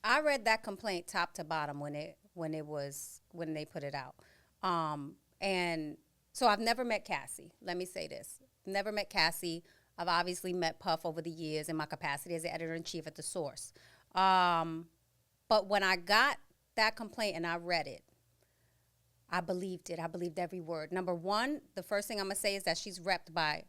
I read that complaint top to bottom when they put it out. And so I've never met Cassie. Let me say this. Never met Cassie. I've obviously met Puff over the years in my capacity as the editor-in-chief at The Source. But when I got that complaint and I read it, I believed it. I believed every word. Number one, the first thing I'm going to say is that she's repped by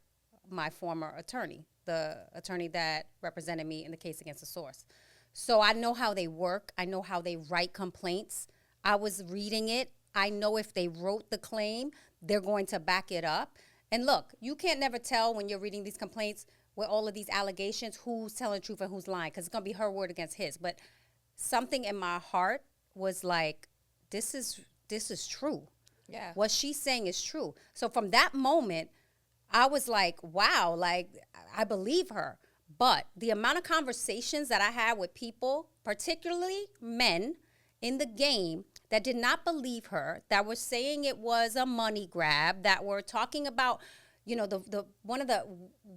my former attorney, the attorney that represented me in the case against The Source. So I know how they work. I know how they write complaints. I was reading it. I know if they wrote the claim, they're going to back it up. And look, you can't never tell when you're reading these complaints with all of these allegations who's telling the truth and who's lying, because it's going to be her word against his. But something in my heart was like, this is true. Yeah. What she's saying is true. So from that moment, I was like, wow, like I believe her. But the amount of conversations that I had with people, particularly men in the game, that did not believe her, that were saying it was a money grab, that were talking about, the one of the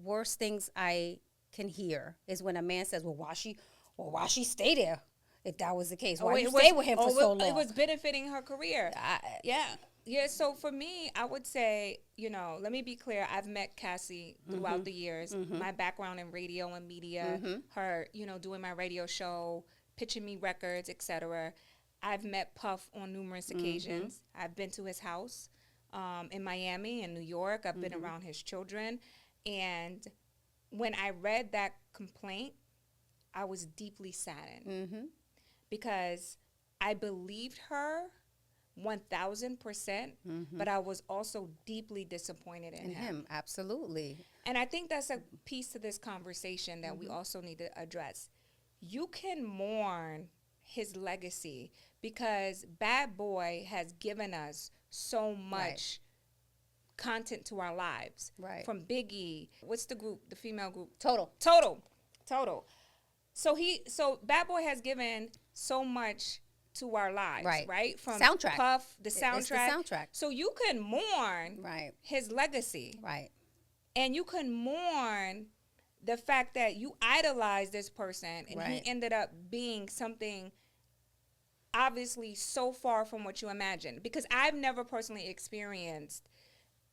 worst things I can hear is when a man says, well, why she stay there? If that was the case, why you stay with him for so long? It was benefiting her career. Yeah. So for me, I would say, let me be clear. I've met Cassie throughout the years. My background in radio and media, her, doing my radio show, pitching me records, etc. I've met Puff on numerous occasions. I've been to his house in Miami and New York. I've been around his children. And when I read that complaint, I was deeply saddened because I believed her 1,000%, but I was also deeply disappointed in him. Absolutely. And I think that's a piece to this conversation that we also need to address. You can mourn his legacy because Bad Boy has given us so much content to our lives. Right. From Biggie, what's the group, the female group? Total. So Bad Boy has given so much to our lives, right? From soundtrack. Puff, the soundtrack. It's the soundtrack. So you can mourn his legacy. Right. And you can mourn the fact that you idolized this person and he ended up being something obviously so far from what you imagined. Because I've never personally experienced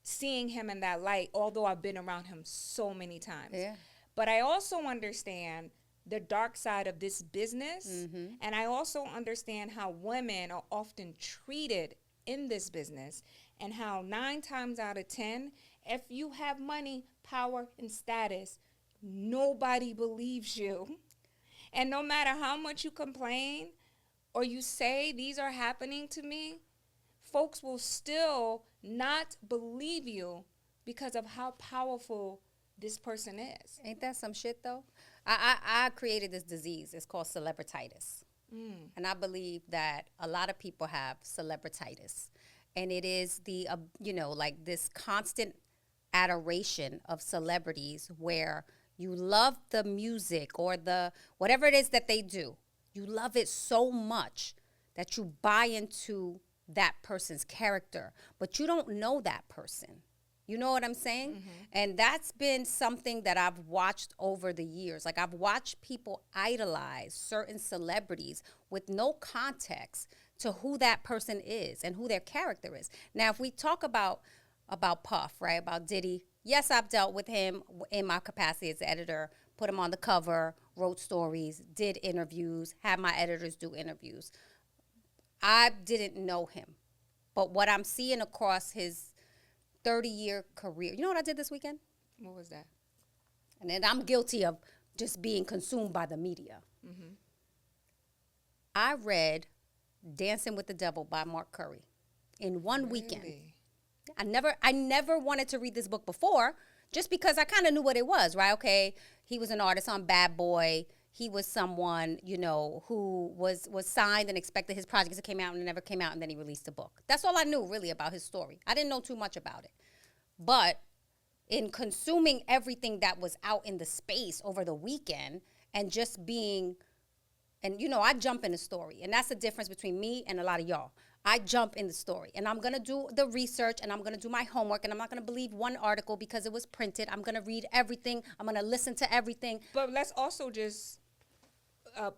seeing him in that light, although I've been around him so many times. Yeah. But I also understand the dark side of this business. And I also understand how women are often treated in this business and how 9 times out of 10, if you have money, power, and status, nobody believes you. And no matter how much you complain or you say these are happening to me, folks will still not believe you because of how powerful this person is. Ain't that some shit though? I created this disease. It's called celebrititis. And I believe that a lot of people have celebrititis. And it is the, like this constant adoration of celebrities where you love the music or the whatever it is that they do. You love it so much that you buy into that person's character, but you don't know that person. You know what I'm saying? And that's been something that I've watched over the years. Like I've watched people idolize certain celebrities with no context to who that person is and who their character is. Now, if we talk about Puff, right, about Diddy, yes, I've dealt with him in my capacity as editor, put him on the cover, wrote stories, did interviews, had my editors do interviews. I didn't know him. But what I'm seeing across his 30-year career. You know what I did this weekend? What was that? And then I'm guilty of just being consumed by the media. I read Dancing with the Devil by Mark Curry in one weekend. I never wanted to read this book before just because I kind of knew what it was, right? Okay, he was an artist on Bad Boy. He was someone, who was signed and expected his projects to come out and it never came out, and then he released a book. That's all I knew really about his story. I didn't know too much about it. But in consuming everything that was out in the space over the weekend and just being, and I jump in the story. And that's the difference between me and a lot of y'all. I jump in the story and I'm going to do the research and I'm going to do my homework and I'm not going to believe one article because it was printed. I'm going to read everything. I'm going to listen to everything. But let's also just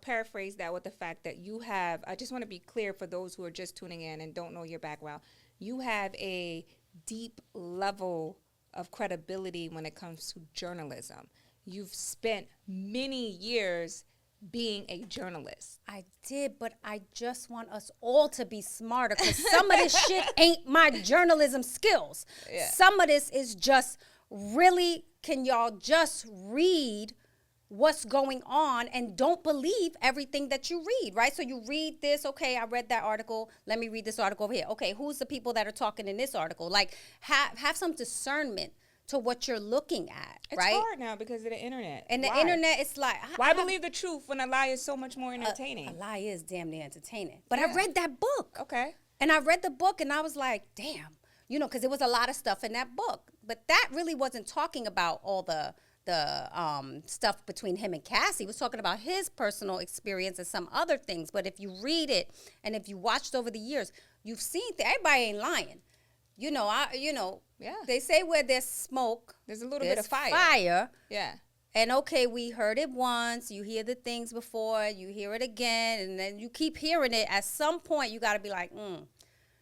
paraphrase that with the fact that you have, I just want to be clear for those who are just tuning in and don't know your background, you have a deep level of credibility when it comes to journalism. You've spent many years being a journalist. I did, but I just want us all to be smarter, because some of this shit ain't my journalism skills. Yeah. Some of this is just really, can y'all just read what's going on and don't believe everything that you read, right? So you read this, okay, I read that article, let me read this article over here. Okay, who's the people that are talking in this article? Like, have some discernment to what you're looking at, right? It's hard now because of the internet. And the internet, it's like... Why believe the truth when a lie is so much more entertaining? A lie is damn near entertaining. But I read that book. Okay. And I read the book and I was like, damn. You know, because there was a lot of stuff in that book. But that really wasn't talking about all the stuff between him and Cassie. It was talking about his personal experience and some other things. But if you read it and if you watched over the years, you've seen everybody ain't lying. You know, they say where there's smoke, there's a little bit of fire. Yeah. And okay, we heard it once, you hear the things before, you hear it again, and then you keep hearing it. At some point, you got to be like,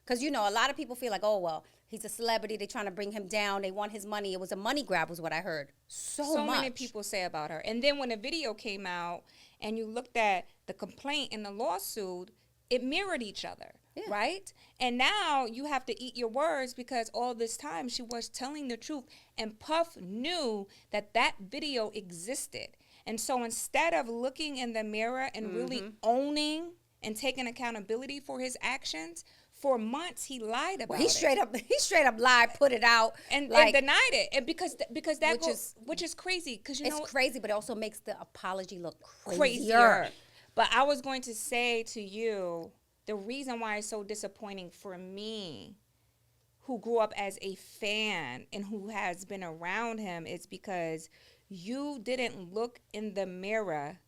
Because, you know, a lot of people feel like, oh, well, he's a celebrity. They're trying to bring him down. They want his money. It was a money grab was what I heard. So much. Many people say about her. And then when the video came out and you looked at the complaint and the lawsuit, it mirrored each other, right? And now you have to eat your words because all this time she was telling the truth. And Puff knew that that video existed. And so instead of looking in the mirror and really owning and taking accountability for his actions, for months he lied about it. He straight up lied, put it out, and like, denied it. And because that which is crazy, because you know it's crazy, but it also makes the apology look crazier. But I was going to say to you, the reason why it's so disappointing for me, who grew up as a fan and who has been around him, is because you didn't look in the mirror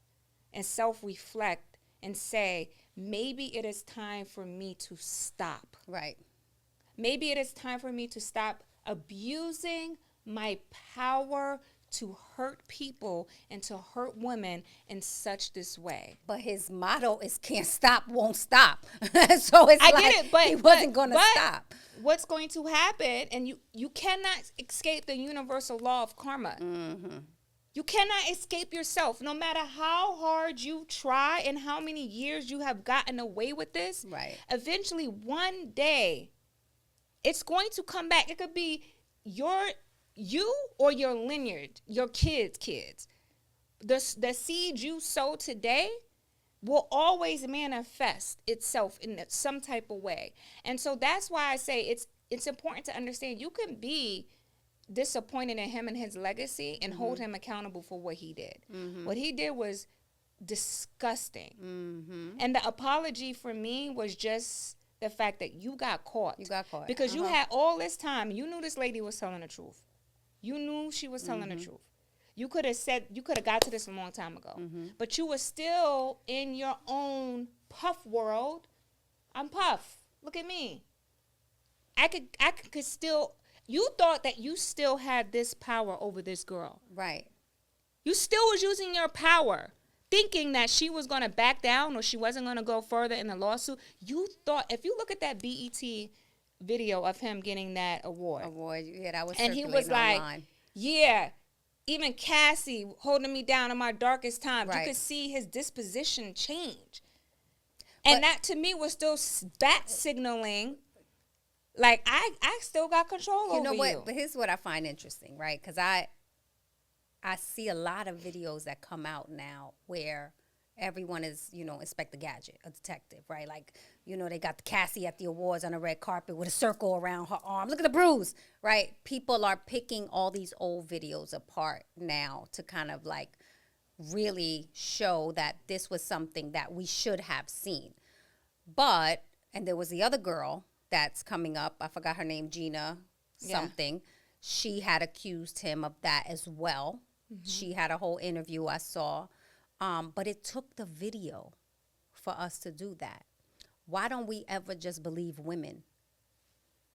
and self-reflect and say, maybe it is time for me to stop. Right. Maybe it is time for me to stop abusing my power to hurt people and to hurt women in such this way. But his motto is can't stop, won't stop. So it's get it, but he wasn't going to stop. What's going to happen, and you cannot escape the universal law of karma. Mm-hmm. You cannot escape yourself. No matter how hard you try and how many years you have gotten away with this, right? Eventually, one day, it's going to come back. It could be you or your lineage, your kids. The seed you sow today will always manifest itself in some type of way. And so that's why I say it's important to understand you can be disappointed in him and his legacy and hold him accountable for what he did. What he did was disgusting. And the apology for me was just the fact that you got caught. Because you had all this time. You knew this lady was telling the truth. You knew she was telling the truth. You could have got to this a long time ago. But you were still in your own Puff world. I'm Puff. Look at me. I could still... You thought that you still had this power over this girl. Right. You still was using your power, thinking that she was going to back down or she wasn't going to go further in the lawsuit. You thought, if you look at that BET video of him getting that award. Yeah, that was and he was like, online. Yeah, even Cassie holding me down in my darkest times. Right. You could see his disposition change. And that to me was still bat signaling. Like, I still got control over you. You know what? But here's what I find interesting, right? Because I see a lot of videos that come out now where everyone is, Inspector Gadget, a detective, right? Like, they got the Cassie at the awards on a red carpet with a circle around her arm. Look at the bruise, right? People are picking all these old videos apart now to kind of like really show that this was something that we should have seen. And there was the other girl that's coming up. I forgot her name, Gina something. Yeah. She had accused him of that as well. She had a whole interview I saw. But it took the video for us to do that. Why don't we ever just believe women